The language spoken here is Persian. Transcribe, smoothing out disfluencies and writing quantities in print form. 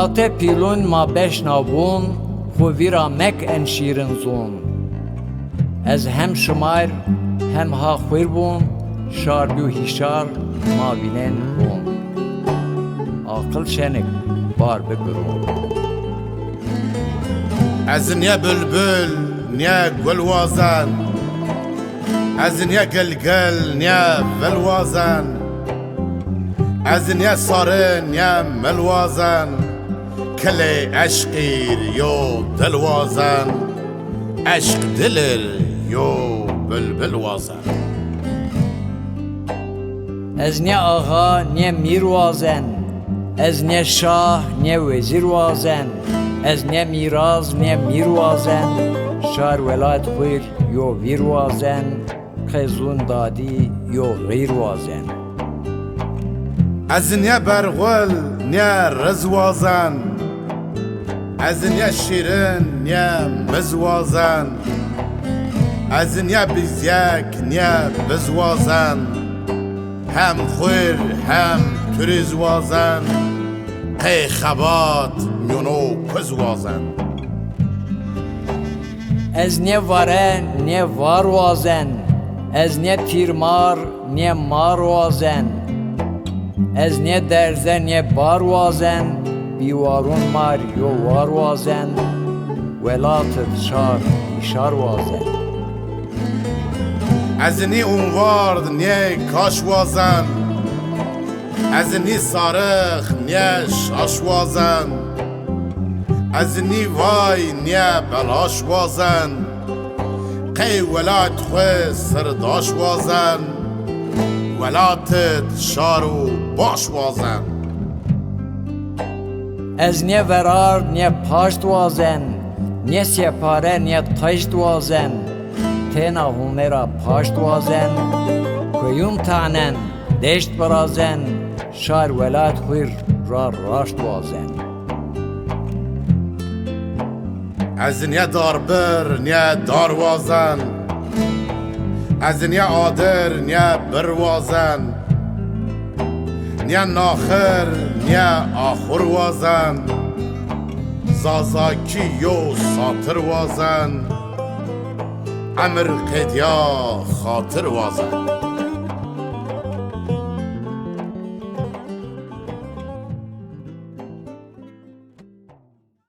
وقت پیلون ما بشنوون خو ویرا مک ان شیرن زون از هم شمار هم ها خویر بون شار بیو هیشار ما بینن بون عقل شنک بار بگرون از نیا بلبل نیا گلوازن از نیا گلگل نیا ولوازن از نیا ساره نیا ملوازن کلی عشقیر یو دلوازن عشق دلر یو بلبل وازن از نیا آغا نیا میر وازن از نیا شاه نیا وزیر وازن از نیا میراز نیا میر وازن شار ولایت خویر یو ویر وازن خزون دادی یو غیر وازن از نیا برغل نیا رزوازن از نیا شیرن نیا مزوازن از نیا بیزیک نیا بزوازن هم خویر هم تریزوازن قی خبات میونو پزوازن از نیا واره نیا وار وازن از نیا تیرمار نیا مار وازن از نیا درزه نیا بار وازن بیوارون مار یو وار وازن ولاتت شار شار وازن از نی اونوارد نی کاش وازن از نی سارخ نی شاش وازن از نی وای نی بلاش وازن قی ولات خوی سرداش وازن ولاتت شارو باش وازن از نیا ورار نیا پاشت وازن نیا سپاره نیا تشت وازن تینا هونرا پاشت وازن کویون تانن دشت برازن شار ولایت خویر را راشت وازن از نیا داربر نیا دار وازن از نیا آدر نیا بر وازن نیا ناخر نیا آخر وازن زازاکی یو ساتر وازن امر قدیا خاطر وازن